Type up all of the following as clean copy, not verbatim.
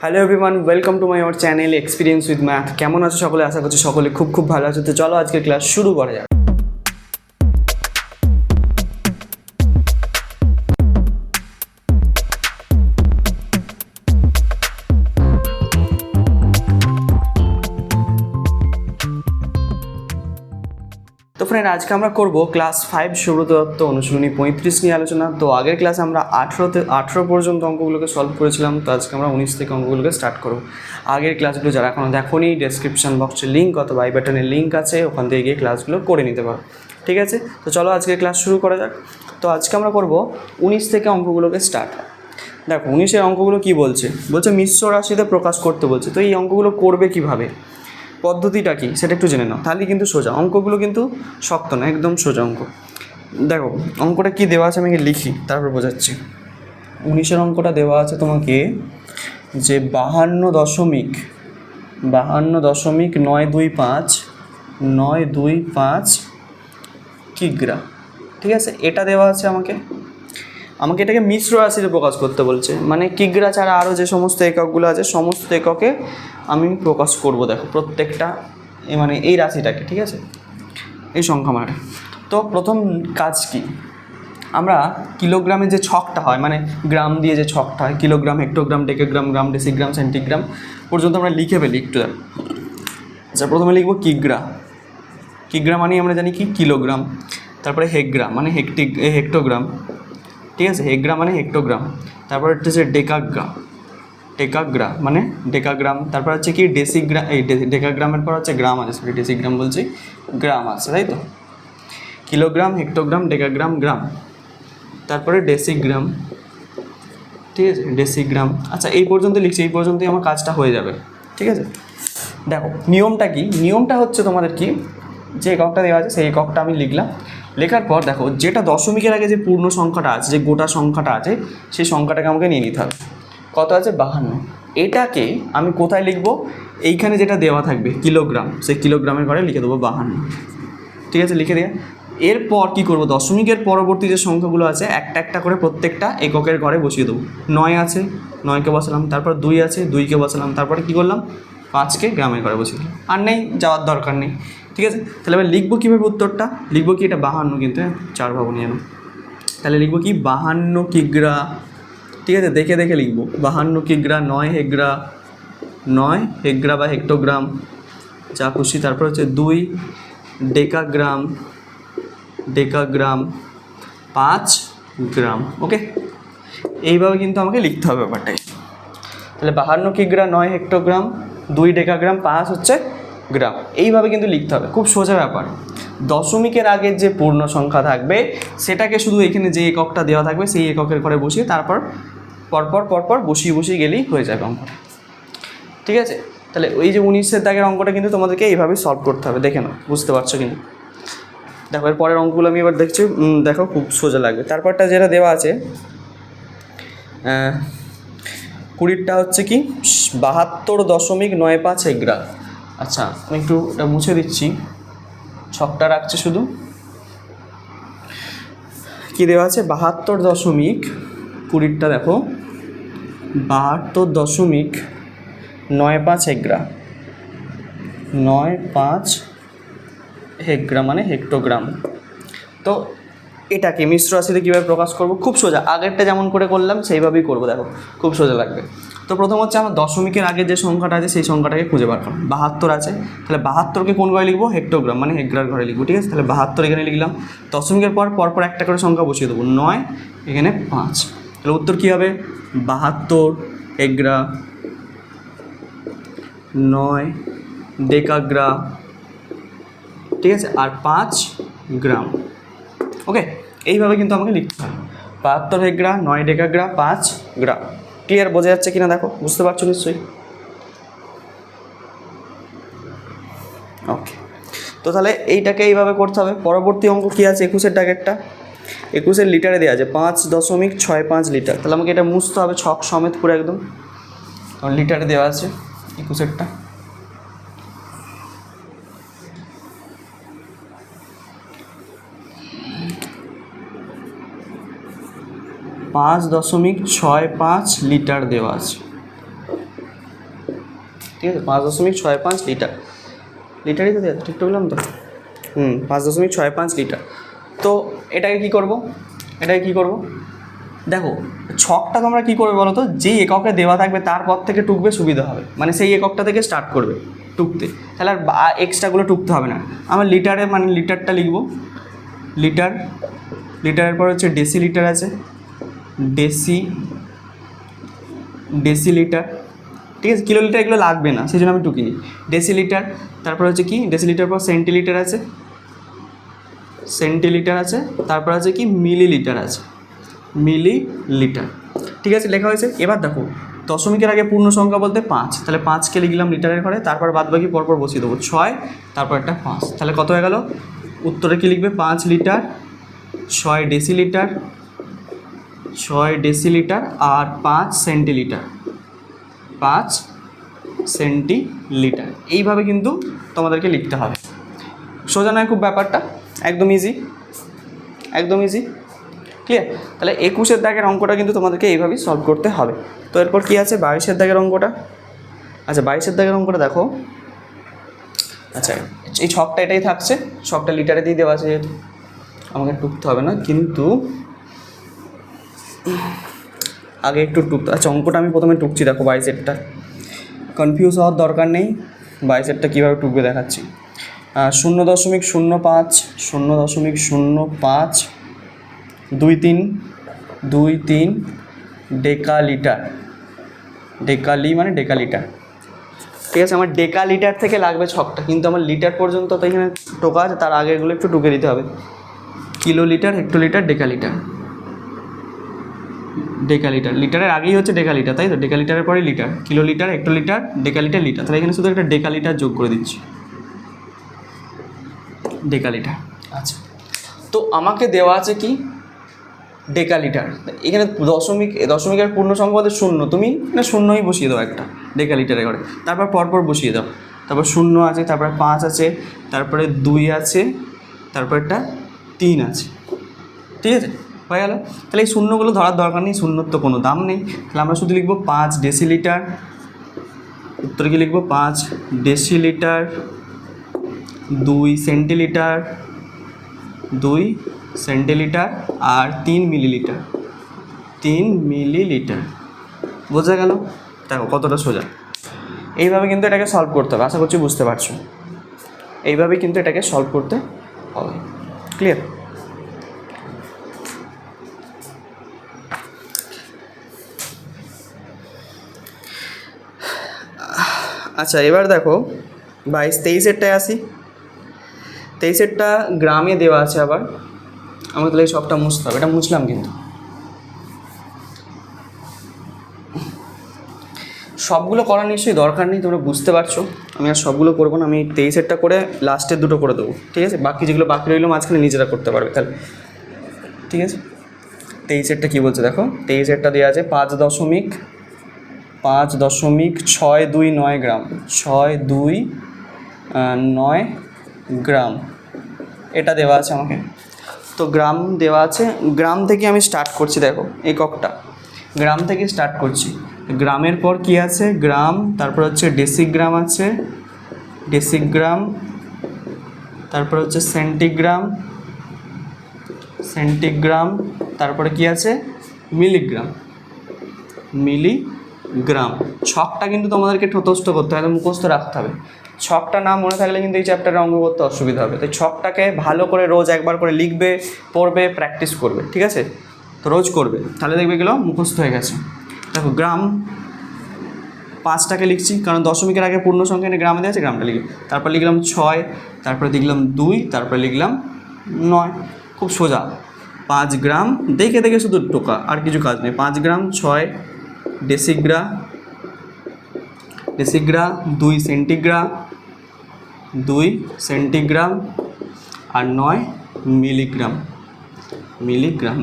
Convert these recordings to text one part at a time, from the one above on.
Hello everyone, welcome to my our channel experience with math. কেমন আছো সকলে? আশা করছি সকলে খুব ভালো আছো। তো চলো আজকের ক্লাস শুরু করা যাক। তো ফ্রেন্ড, আজকে আমরা করব ক্লাস 5 সৌরভ দত্ত অনুশীলনী 35 নিয়ে আলোচনা। তো আগের ক্লাসে আমরা 18 পর্যন্ত অঙ্কগুলোকে সলভ করেছিলাম। তো আজকে আমরা 19 থেকে অঙ্কগুলোকে স্টার্ট করব। আগের ক্লাসগুলো যারা এখনও দেখোনি, ডেসক্রিপশন বক্সে লিঙ্ক অথবা আই বাটনের লিঙ্ক আছে, ওখান থেকে গিয়ে ক্লাসগুলো করে নিতে পারো। ঠিক আছে, তো চলো আজকে ক্লাস শুরু করা যাক। তো আজকে আমরা করব 19 থেকে অঙ্কগুলোকে স্টার্ট। দেখো 19-এর অঙ্কগুলো কি বলছে মিশ্র রাশিতে প্রকাশ করতে বলছে। তো এই অঙ্কগুলো করবে কিভাবে, পদ্ধতিটা কি সেটা একটু জেনে নাও, তাহলে কিন্তু সোজা। অঙ্কগুলো কিন্তু শক্ত না, একদম সোজা অঙ্ক। দেখো অঙ্কটা কি দেওয়া আছে, আমি লিখি তারপর বোঝাচ্ছি। 19-এর অঙ্কটা দেওয়া আছে তোমাকে যে 52.925 কিগ্রা। ঠিক আছে, এটা দেওয়া আছে আমাকে এটাকে মিশ্র রাশিতে প্রকাশ করতে বলছে। মানে কিগ্রা ছাড়া আরও যে সমস্ত এককগুলো আছে সমস্ত এককে আমি প্রকাশ করব। দেখো প্রত্যেকটা মানে এই রাশিটাকে, ঠিক আছে, এই সংখ্যা মানে। তো প্রথম কাজ কি, আমরা কিলোগ্রামের যে ছকটা হয়, মানে গ্রাম দিয়ে যে ছকটা হয়, কিলোগ্রাম, হেক্টোগ্রাম, ডেকাগ্রাম, গ্রাম, ডেসিগ্রাম, সেন্টিগ্রাম পর্যন্ত আমরা লিখে ফেলি একটু। আচ্ছা, প্রথমে লিখবো কিগ্রা। কিগ্রা মানে আমরা জানি কি কিলোগ্রাম। তারপরে হেক্ট্রা মানে হেক্টোগ্রাম। ঠিক আছে, হেক্ট্রা মানে হেক্টোগ্রাম। তারপর হচ্ছে ডেকাগ্রা মানে ডেকাগ্রাম। তারপর হচ্ছে কি ডেসিগ্রাম। এই ডেকাগ্রামের পর হচ্ছে গ্রাম আছে, সরি ডেসিগ্রাম বলছি, গ্রাম আছে, তাই তো। কিলোগ্রাম, হেক্টোগ্রাম, ডেকাগ্রাম, গ্রাম, তারপরে ডেসিগ্রাম। ঠিক আছে, ডেসিগ্রাম। আচ্ছা, এই পর্যন্ত লিখছি, এই পর্যন্তই আমার কাজটা হয়ে যাবে। ঠিক আছে, দেখো নিয়মটা কি, নিয়মটা হচ্ছে তোমাদের কি, যে এককটা দেওয়া আছে সেই এককটা আমি লিখলাম। লেখার পর দেখো যেটা দশমিকের আগে যে পূর্ণ সংখ্যাটা আছে, যে গোটা সংখ্যাটা আছে, সেই সংখ্যাটাকে আমাকে নিয়ে নিতে হবে। কত আছে? 52। এটাকে আমি কোথায় লিখবো? এইখানে যেটা দেওয়া থাকবে কিলোগ্রাম, সেই কিলোগ্রামের ঘরে লিখে দেবো 52। ঠিক আছে, লিখে দিয়ে এরপর কী করবো, দশমিকের পরবর্তী যে সংখ্যাগুলো আছে একটা একটা করে প্রত্যেকটা এককের ঘরে বসিয়ে দেবো। 9 আছে, 9কে বসালাম। তারপর 2 আছে, 2কে বসালাম। তারপরে কী করলাম, 5কে গ্রামের ঘরে বসিয়ে দিলাম। আর নেই, যাওয়ার দরকার নেই। ঠিক আছে, তাহলে এবার লিখবো কীভাবে উত্তরটা, লিখবো কি, এটা 52 কিন্তু, 4 ভাবো নিয়ে আনো। তাহলে লিখবো কি 52 কিগ্রা। ঠিক আছে, দেখে দেখে লিখবো 52 কিগ্রা, 9 হেক্ট্রা, 9 হেক্ট্রা বা হেক্টোগ্রাম, যা খুশি। তারপর হচ্ছে 2 ডেকাগ্রাম, 5 গ্রাম। ওকে, এইভাবে কিন্তু আমাকে লিখতে হবে ব্যাপারটাই। তাহলে 52 কিগ্রা, 9 হেক্টোগ্রাম, 2 ডেকাগ্রাম, 5 হচ্ছে গ্রাম। এইভাবে কিন্তু লিখতে হবে, খুব সোজা ব্যাপার। দশমিকের আগের যে পূর্ণ সংখ্যা থাকবে সেটাকে শুধু এখানে যে এককটা দেওয়া থাকবে সেই এককের ঘরে বসিয়ে তারপর পরপর বসিয়ে গেলেই হয়ে যাবে অঙ্কটা। ঠিক আছে, তাহলে ওই যে 19-এর দাগের অঙ্কটা কিন্তু তোমাদেরকে এইভাবে সলভ করতে হবে। দেখে নাও, বুঝতে পারছো কিন্তু। দেখো এর পরের অঙ্কগুলো আমি এবার দেখছি, দেখো খুব সোজা লাগবে। তারপরটা যেটা দেওয়া আছে 20টা হচ্ছে কি 72.95 হেক্ট্রা। আচ্ছা, আমি একটু এটা মুছে দিচ্ছি, ছকটা রাখছি শুধু। কি দেওয়া আছে 72.20টা, দেখো 72.95 হেক্ট্রা, 95 হেক্ট্রা মানে হেক্টোগ্রাম। তো এটাকে মিশ্র রাশিতে কীভাবে প্রকাশ করব, খুব সোজা। আগেরটা যেমন করে করলাম সেইভাবেই করবো, দেখো খুব সোজা লাগবে। তো প্রথম হচ্ছে আমার দশমিকের আগে যে সংখ্যাটা আছে সেই সংখ্যাটাকে খুঁজে বার করো। 72 আছে, তাহলে 72কে কোন ঘরে লিখবো, হেক্টোগ্রাম মানে হেক্ট্রার ঘরে লিখবো। ঠিক আছে, তাহলে 72 এখানে লিখলাম। দশমিকের পরপর একটা করে সংখ্যা বসিয়ে দেবো, 9 এখানে 5। তাহলে উত্তর কী হবে, 72 হেক্ট্রা, 9 ডেকাগ্রা, ঠিক আছে, আর 5 গ্রাম। ওকে, এইভাবে কিন্তু আমাকে লিখতে হবে। 72 হেক্ট্রা, 9 ডেকাগ্রা, 5 গ্রাম। ক্লিয়ার, বোঝা যাচ্ছে কিনা দেখো, বুঝতে পারছো নিশ্চয়ই। ওকে, তো তাহলে এইটাকে এইভাবে করতে হবে। পরবর্তী অঙ্ক কী আছে, 21-এর দাগেরটা। 21-এর লিটারে দেওয়া আছে 5.65 লিটার। তাহলে আমাকে এটা মুছতে হবে ছক সমেত পুরো একদম, কারণ লিটারে দেওয়া আছে 21-এরটা। 5.65 লিটার দেওয়া আছে। ঠিক আছে, 5.65 লিটার, লিটারই তো ঠিক বললাম তো, 5.65 লিটার। তো এটাকে কী করব, দেখো ছকটা তোমরা কী করবে বলো তো, যেই এককে দেওয়া থাকবে তারপর থেকে টুকবে সুবিধা হবে, মানে সেই এককটা থেকে স্টার্ট করবে টুকতে, তাহলে আর এক্সট্রাগুলো টুকতে হবে না। আমার লিটারে মানে লিটারটা লিখবো, লিটারের পর হচ্ছে ডেসিলিটার আছে, ডেসিলিটার, ঠিক আছে, কিলোলিটার এগুলো লাগবে না সেই জন্য আমি টুকিনি, ডেসিলিটার। তারপর হচ্ছে কি ডেসিলিটার পর সেন্টিলিটার আছে, তারপর আছে কি মিলিলিটার আছে, মিলিলিটার। ঠিক আছে, লেখা হয়েছে। এবার দেখো দশমিকের আগে পূর্ণ সংখ্যা বলতে 5, তাহলে 5কে লিখলাম লিটারের ঘরে, তারপর বাদ বাকি পরপর বসিয়ে দেবো, 6 তারপর একটা 5, তাহলে কত হয়ে গেল? উত্তরে কি লিখবে? 5 লিটার, 6 ডেসিলিটার আর 5 সেন্টিলিটার। এইভাবে কিন্তু তোমাদেরকে লিখতে হবে। সোজা নয় খুব ব্যাপারটা, একদম ইজি, ক্লিয়ার? তাহলে 21-এর দাগের অঙ্কটা কিন্তু তোমাদেরকে এইভাবেই সলভ করতে হবে। তো এরপর কি আছে 22-এর দাগের অঙ্কটা। আচ্ছা 22-এর দাগের অঙ্কটা দেখো, আচ্ছা এই ছকটা এটাই থাকছে, ছকটা লিটারে দিয়ে দেওয়া আছে যেহেতু আমাকে টুকতে হবে না, কিন্তু আগে একটু টুকতে, আচ্ছা অঙ্কটা আমি প্রথমে টুকছি, দেখো 22-এরটা, কনফিউজ হওয়ার দরকার নেই, 22-এরটা কীভাবে টুকবে দেখাচ্ছি। 0.05 23 ডেকালিটার, মানে ডেকালিটার। ঠিক আছে, আমার ডেকালিটার থেকে লাগবে ছকটা, কিন্তু আমার লিটার পর্যন্ত তো এখানে টোকা আছে, তার আগে এগুলো একটু টুকে দিতে হবে। কিলোলিটার, হেক্টোলিটার, ডেকালিটার, লিটারের আগেই হচ্ছে ডেকালিটার, তাই তো? ডেকালিটারের পরে litre, kilolitre, hectolitre, decalitre, litre. তাহলে এখানে শুধু একটা ডেকালিটার যোগ করে দিচ্ছি, ডেকালিটার। আচ্ছা, তো আমাকে দেওয়া আছে কি ডেকালিটার, এখানে দশমিকের পূর্ণ সংখ্যা বলতে 0, তুমি না 0ই বসিয়ে দাও একটা ডেকালিটারে করে, তারপর পরপর বসিয়ে দাও, তারপর 0 আছে, তারপরে 5 আছে, তারপরে 2 আছে, তারপর একটা 3 আছে। ঠিক আছে, হয়ে গেল। তাহলে এই শূন্যগুলো ধরার দরকার নেই, শূন্যর তো কোনো দাম নেই, তাহলে আমরা শুধু লিখবো 5 ডেসিলিটার, উত্তরে কি লিখবো 5 ডেসিলিটার, 2 সেন্টিলিটার, আর 3 মিলিলিটার। বোঝা গেল? দেখো কতটা সোজা। এইভাবে কিন্তু এটাকে সলভ করতে হবে, আশা করছি বুঝতে পারছো। এইভাবে কিন্তু এটাকে সলভ করতে হবে, ক্লিয়ার? আচ্ছা এবার দেখো 23-এরটায় আসি। 23-এরটা গ্রামে দেওয়া আছে, আবার আমাকে তাহলে সবটা মুছতে হবে, এটা মুছলাম কিন্তু সবগুলো করার নিশ্চয়ই দরকার নেই, তোমরা বুঝতে পারছো। আমি আর সবগুলো করবো না, আমি 23-এরটা করে লাস্টের দুটো করে দেবো, ঠিক আছে? বাকি যেগুলো বাকি রইলো মাঝখানে নিজেরা করতে পারবে তাহলে, ঠিক আছে? 23-এরটা কী বলছে দেখো, 23-এরটা দেওয়া আছে 5.629 গ্রাম, 629 গ্রাম, এটা দেওয়া আছে আমাকে। তো গ্রাম দেওয়া আছে, গ্রাম থেকে আমি স্টার্ট করছি, দেখো এককটা গ্রাম থেকে স্টার্ট করছি। গ্রামের পর কি আছে? গ্রাম, তারপর হচ্ছে ডেসিগ্রাম আছে, তারপর হচ্ছে সেন্টিগ্রাম, তারপরে কি আছে? মিলিগ্রাম। ছকটা কিন্তু তোমাদেরকে ঠোঁটস্থ করতে হবে, মুখস্থ রাখতে হবে। ছকটা না মনে থাকলে কিন্তু এই চ্যাপ্টারে অঙ্ক করতে অসুবিধা হবে। তাই ছকটাকে ভালো করে রোজ একবার করে লিখবে, পড়বে, প্র্যাকটিস করবে, ঠিক আছে? তো রোজ করবে, তাহলে দেখবে এগুলো মুখস্থ হয়ে গেছে। দেখো গ্রাম 5টাকে লিখছি, কারণ দশমিকের আগে পূর্ণ সংখ্যা এনে গ্রামে দেওয়া আছে, গ্রামটা লিখি। তারপর লিখলাম 6, তারপরে লিখলাম 2, তারপরে লিখলাম 9। খুব সোজা, 5 গ্রাম, দেখে দেখে শুধু টোকা, আর কিছু কাজ নেই। 5 গ্রাম, 6 ডেসিগ্রা, 2 সেন্টিগ্রাম, আর 9 মিলিগ্রাম।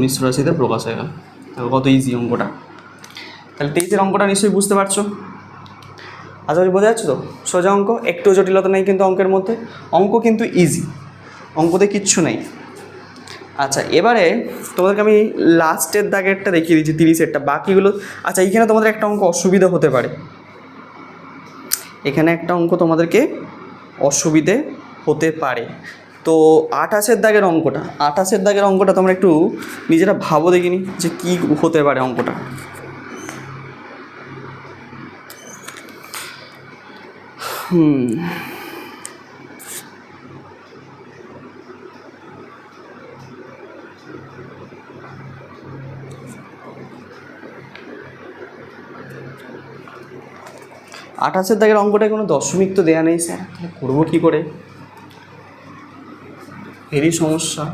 মিশ্র রাশিতে প্রকাশ হয়ে গেল। দেখো কত ইজি অঙ্কটা। তাহলে 23-এর অঙ্কটা নিশ্চয়ই বুঝতে পারছো, আশা করি বোঝা যাচ্ছে তো? সোজা অঙ্ক, একটু জটিলতা নেই কিন্তু অঙ্কের মধ্যে, অঙ্ক কিন্তু ইজি, অঙ্কতে কিচ্ছু নেই। আচ্ছা এবারে তোমাদেরকে আমি লাস্টের দাগেরটা দেখিয়ে দিচ্ছি, 30-এরটা, বাকিগুলো। আচ্ছা এইখানে তোমাদের একটা অঙ্ক অসুবিধা হতে পারে, এখানে একটা অঙ্ক তোমাদেরকে অসুবিধে হতে পারে। তো 28-এর দাগের অঙ্কটা, 28-এর দাগের অঙ্কটা তোমরা একটু নিজেরা ভাবো দেখিনি যে কী হতে পারে অঙ্কটা। আঠাশের দাগের অঙ্কটায় কোনো দশমিক তো দেয়া নেই স্যার, তাহলে করবো কী করে? এরই সমস্যা।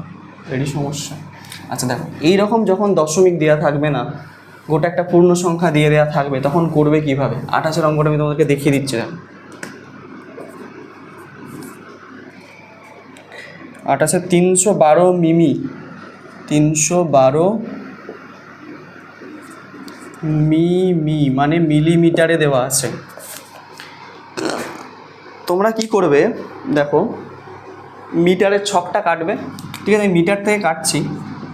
আচ্ছা দেখো, এইরকম যখন দশমিক দেওয়া থাকবে না, গোটা একটা পূর্ণ সংখ্যা দিয়ে দেওয়া থাকবে, তখন করবে কিভাবে? 28-এর অঙ্কটা আমি তোমাদেরকে দেখিয়ে দিচ্ছি। দেখো 28-এর 312 মিমি, 312 মিমি মানে মিলিমিটারে দেওয়া আছে। তোমরা কি করবে দেখো, মিটারের ছকটা কাটবে, ঠিক আছে? আমি মিটার থেকে কাটছি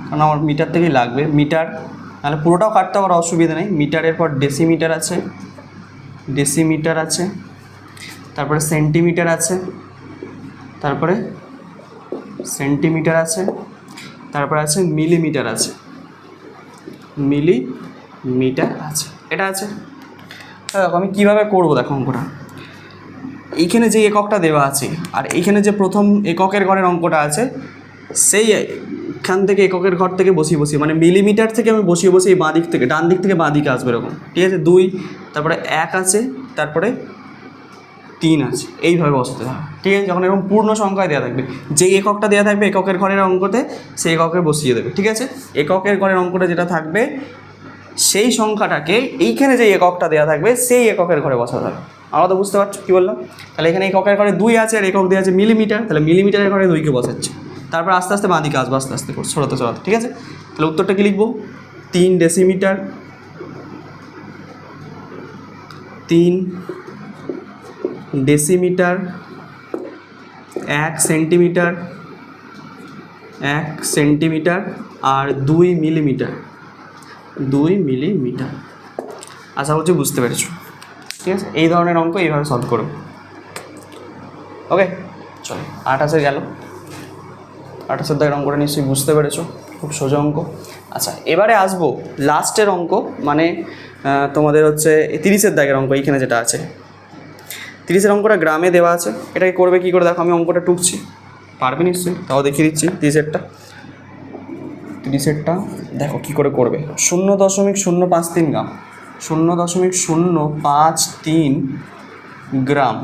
কারণ আমার মিটার থেকেই লাগবে। মিটার তাহলে পুরোটাও কাটতে পারো, অসুবিধা নেই। মিটারের পর ডেসিমিটার আছে, তারপরে সেন্টিমিটার আছে, তারপরে তারপরে আছে মিলিমিটার আছে, এটা আছে। দেখো আমি কীভাবে করবো, দেখো অঙ্কটা এইখানে যে এককটা দেওয়া আছে আর এইখানে যে প্রথম এককের ঘরের অঙ্কটা আছে, সেই এখান থেকে এককের ঘর থেকে বসিয়ে মানে মিলিমিটার থেকে আমি বসিয়ে এই বাঁ দিক থেকে ডান দিক থেকে বাঁ দিকে আসবে এরকম, ঠিক আছে? 2, তারপরে 1 আছে, তারপরে 3 আছে, এইভাবে বসাতে হবে, ঠিক আছে? যখন এরকম পূর্ণ সংখ্যায় দেওয়া থাকবে, যেই এককটা দেওয়া থাকবে এককের ঘরের অঙ্কতে, সেই এককে বসিয়ে দেবে, ঠিক আছে? এককের ঘরের অঙ্কটা যেটা থাকবে সেই সংখ্যাটাকে এইখানে যে এককটা দেওয়া থাকবে সেই এককের ঘরে বসাতে হবে। আমরা তো বুঝতে পারছো কী বললাম? তাহলে এখানে এককের ঘরে 2 আছে আর একক দেওয়া আছে মিলিমিটার, তাহলে মিলিমিটারের ঘরে 2কে বসাচ্ছে। তারপর আস্তে আস্তে বাঁ দিকে আসবে, আস্তে আস্তে করে সরাতে, ঠিক আছে? তাহলে উত্তরটা কী লিখবো? 3 ডেসিমিটার, 1 সেন্টিমিটার আর 2 মিলিমিটার। আশা করছি বুঝতে পেরেছো, ঠিক আছে? এই ধরনের অঙ্ক এইভাবে সলভ করো। ওকে, চলো 28-এ গেল। 28-এর দাগের অঙ্কটা নিশ্চয়ই বুঝতে পেরেছো, খুব সোজা অঙ্ক। আচ্ছা, এবারে আসবো লাস্টের অঙ্ক, মানে তোমাদের হচ্ছে 30-এর দাগের অঙ্ক। এইখানে যেটা আছে 30-এর অঙ্কটা গ্রামে দেওয়া আছে। এটাকে করবে কী করে? দেখো আমি অঙ্কটা টুকছি, পারবে নিশ্চয়ই, তাও দেখিয়ে দিচ্ছি। 30-এরটা দেখো কী করে করবে। 0.053 গ্রাম, 0.053 গ্রাম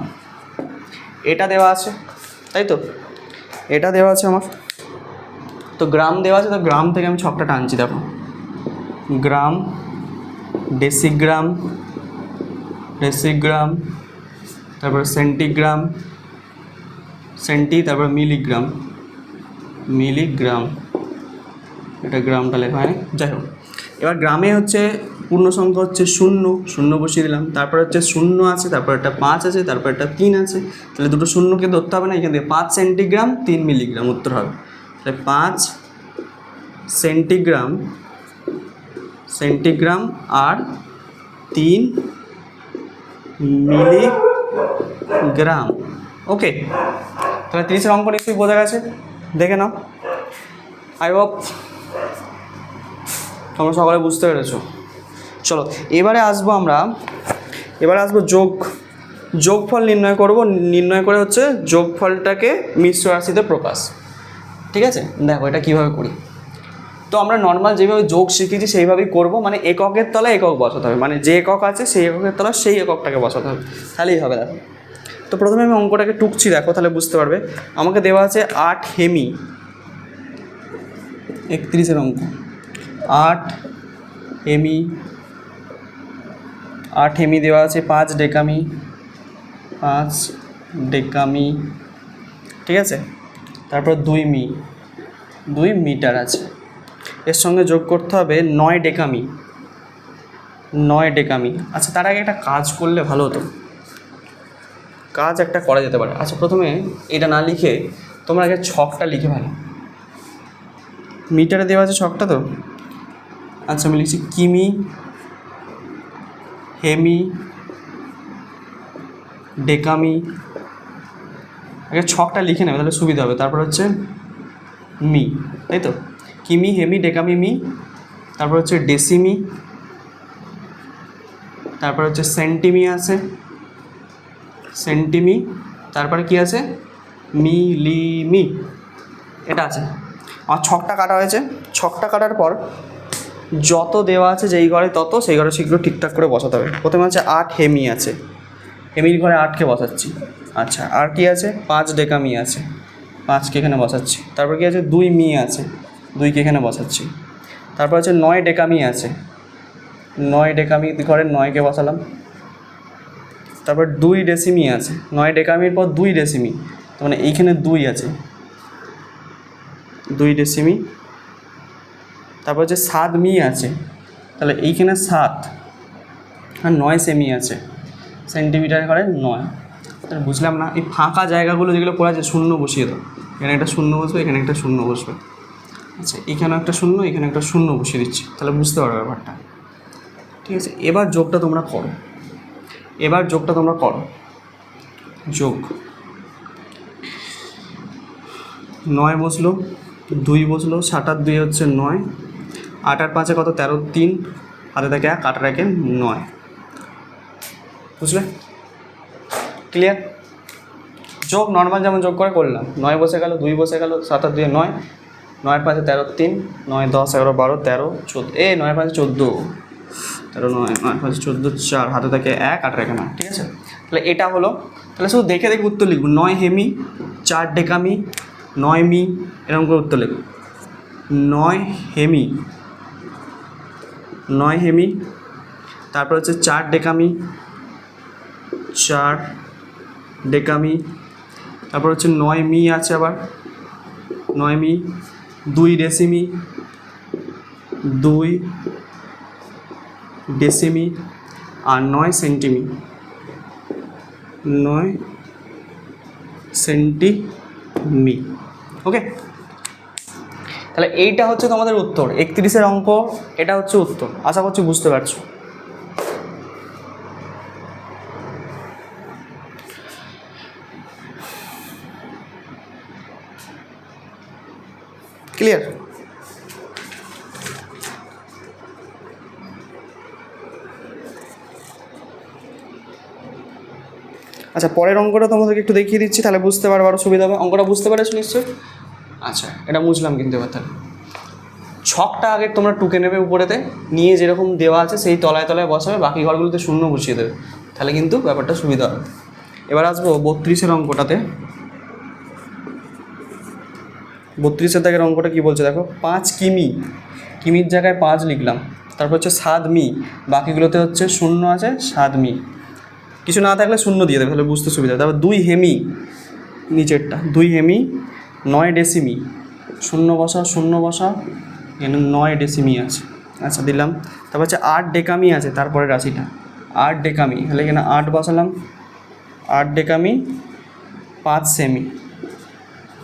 এটা দেওয়া আছে, তাই তো? এটা দেওয়া আছে আমার, তো গ্রাম দেওয়া আছে, তো গ্রাম থেকে আমি ছকটা টানছি। দেখো গ্রাম, ডেসিগ্রাম, তারপর সেন্টিগ্রাম, তারপর মিলিগ্রাম, এটা গ্রামটা লেখা হয়, যাই হোক। এবার গ্রামে হচ্ছে পূর্ণ সংখ্যা হচ্ছে 0 বসিয়ে দিলাম, তারপর হচ্ছে 0 আছে, তারপর একটা 5 আছে, তারপর একটা 3 আছে, তাহলে দুটো 0কে ধরতে হবে না, এখান থেকে 5 সেন্টিগ্রাম 3 মিলিগ্রাম উত্তর হবে। তাহলে 5 সেন্টিগ্রাম আর 3 মিলিগ্রাম। ওকে, তাহলে 30-এর অঙ্ক নিশ্চয়ই বোঝা গেছে, দেখে নাও। আই হোপ তোমরা সকলে বুঝতে পেরেছো। চলো এবারে আসবো যোগফল নির্ণয় করব। নির্ণয় করে হচ্ছে যোগফলটাকে মিশ্র রাশিতে প্রকাশ, ঠিক আছে? দেখো এটা কীভাবে করি। তো আমরা নর্মাল যেভাবে যোগ শিখেছি সেইভাবেই করব, মানে এককের তলায় একক বসাতে হবে, মানে যে একক আছে সেই এককের তলায় সেই এককটাকে বসাতে হবে, তাহলেই হবে। দেখো তো প্রথমে আমি অঙ্কটাকে টুকছি, দেখো তাহলে বুঝতে পারবে। আমাকে দেওয়া আছে 8 হেমি, 31-এর অঙ্ক। 8 হেমি দেওয়া আছে, 5 ডেকামি, ঠিক আছে? তারপর 2 মিটার আছে। এর সঙ্গে যোগ করতে হবে 9 ডেকামি। আচ্ছা, তার আগে একটা কাজ করলে ভালো হতো, কাজ একটা করা যেতে পারে। আচ্ছা, প্রথমে এটা না লিখে তোমরা আগে ছকটা লিখে ভালো। মিটারে দেওয়া আছে ছকটা তো। আচ্ছা, আমি লিখছি কিমি, হেমি, ডেকামি, আগে ছকটা লিখে নেবে তাহলে সুবিধা হবে। তারপর হচ্ছে মি, তাই তো, কিমি, হেমি, ডেকামি, মি। তারপর হচ্ছে ডেসিমি, তারপর হচ্ছে সেন্টিমি আছে, সেন্টিমি। তারপরে কি আছে, মিলিমি, এটা আছে। আমার ছকটা কাটা হয়েছে। ছকটা কাটার পর যত দেওয়া আছে যেই ঘরে তত, সেই ঘরে সেগুলো ঠিকঠাক করে বসাতে হবে। প্রথমে হচ্ছে 8 হেমি আছে, হেমির ঘরে 8কে বসাচ্ছি। আচ্ছা, আর কি আছে, 5 ডেকামি আছে, 5কে এখানে বসাচ্ছি। তারপর কি আছে, 2 মি আছে, 2কে এখানে বসাচ্ছি। তারপর হচ্ছে 9 ডেকামি আছে, 9 ডেকামি ঘরে 9কে বসালাম। তারপর 2 ডেসিমি আছে, 9 ডেকামির পর 2 ডেসিমি, মানে এইখানে 2 আছে, 2 ডেসিমি। তারপর হচ্ছে 7 মি আছে, তাহলে এইখানে 7, আর 9 সেমি আছে, সেন্টিমিটার করে 9। তাহলে বুঝলাম না, এই ফাঁকা জায়গাগুলো যেগুলো পড়ে আছে শূন্য বসিয়ে দাও। এখানে একটা শূন্য বসবে, এখানে একটা শূন্য বসবে। আচ্ছা, এখানেও একটা শূন্য, এখানে একটা শূন্য বসিয়ে দিচ্ছি, তাহলে বুঝতে পারবে ব্যাপারটা। ঠিক আছে, এবার যোগটা তোমরা করো, এবার যোগটা তোমরা করো। যোগ 9 বসলো, 2 বসলো, 7 আর 2 হচ্ছে 9, 8 আর 5 কত, 13, 3 হাতে থাকে 1, 8 আর 1 9। বুঝলে? ক্লিয়ার? যোগ নর্মাল যেমন যোগ করে করলাম, 9 বসে গেল, 2 বসে গেল, 7 আর 2 9, 9 আর 5 13, 3, 9 10 11 12 13 14, 9 আর 5 14, 13 9, 9 আর 5 14 4 হাতে থাকে 1, 8 আর 1 9। ঠিক আছে, তাহলে এটা হলো। তাহলে শুধু দেখে দেখে উত্তর লিখব, 9 হেমি, 4 ডেকামি, 9 মি, এরকম করে উত্তর লিখব। 9 হেমি, 9 হেমি, তারপর হচ্ছে 4 ডেকামি, 4 ডেকামি, তারপর হচ্ছে 9 মি আছে, আবার 9 মি, 2 ডেসিমি, 2 ডেসিমি, আর 9 সেন্টিমি, 9 সেন্টিমি। ওকে, তাহলে এইটা হচ্ছে তোমাদের উত্তর, 31-এর অঙ্ক, এটা হচ্ছে উত্তর। আশা করছি বুঝতে পারছো। ক্লিয়ার? আচ্ছা, পরের অঙ্কটা তোমাদেরকে একটু দেখিয়ে দিচ্ছি, তাহলে বুঝতে পারবো, আরও সুবিধা হবে। অঙ্কটা বুঝতে পেরেছো নিশ্চয়ই? আচ্ছা, এটা বুঝলাম কিন্তু এবার। তাহলে ছকটা আগে তোমরা টুকে নেবে উপরেতে, নিয়ে যেরকম দেওয়া আছে সেই তলায় তলায় বসাবে, বাকি ঘরগুলোতে শূন্য বসিয়ে দেবে, তাহলে কিন্তু ব্যাপারটা সুবিধা হবে। এবার আসবো 32-এর অঙ্কটাতে। 32-এর দাগের অঙ্কটা কী বলছে দেখো, 5 কিমি, কিমির জায়গায় 5 লিখলাম। তারপর হচ্ছে 7 মি, বাকিগুলোতে হচ্ছে শূন্য আছে, 7 মি, কিছু না থাকলে শূন্য দিয়ে দেবে, তাহলে বুঝতে সুবিধা। তারপর 2 হেমি, নিচেরটা 2 হেমি, 9 ডেসিমি, শূন্য বসাও, শূন্য বসাও, এখানে 9 ডেসিমি আছে। আচ্ছা, দিলাম। তারপর হচ্ছে 8 ডেকামি আছে, তারপরে রাশিটা 8 ডেকামি, তাহলে এখানে 8 বসালাম, 8 ডেকামি, 5 সেমি,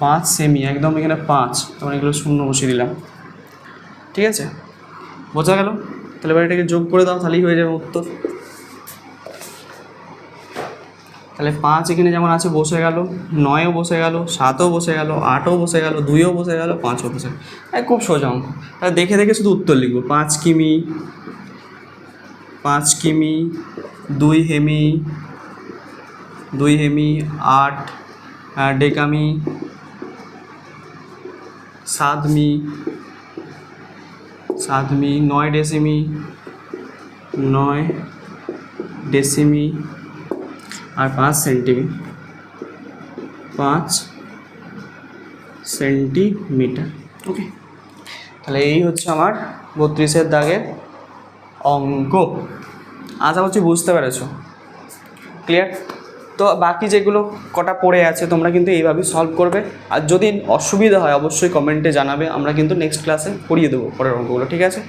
5 সেমি একদম, এখানে 5, তখন এগুলো শূন্য বসিয়ে দিলাম। ঠিক আছে, বোঝা গেল? তাহলে এবার এটাকে যোগ করে দাও, তাহলেই হয়ে যাবে উত্তর। তাহলে 5 এখানে যেমন আছে বসে গেল, 9ও বসে গেল, 7ও বসে গেল, 8ও বসে গেল, 2ও বসে গেল, 5ও বসে গেল। খুব সোজা অঙ্ক। তাহলে দেখে দেখে শুধু উত্তর লিখবো। 5 কিমি, 5 কিমি, 2 হেমি, 2 হেমি, 8 ডেকামি, 7 মি, 7 মি, 9 ডেসিমি, 9 ডেসিমি, আর 5 সেন্টিমি, 5 সেন্টিমিটার। ওকে, তাহলে এই হচ্ছে আমার 32-এর দাগের অঙ্ক। আশা করছি বুঝতে পেরেছো। ক্লিয়ার? তো বাকি যেগুলো কটা পড়ে আছে তোমরা কিন্তু এইভাবেই সলভ করবে। আর যদি অসুবিধা হয় অবশ্যই কমেন্টে জানাবে, আমরা কিন্তু নেক্সট ক্লাসে পড়িয়ে দেবো পরের অঙ্কগুলো। ঠিক আছে?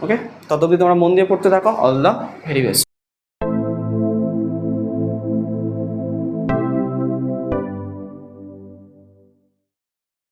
ওকে, ততদিন তোমরা মন দিয়ে পড়তে থাকো। All the very best.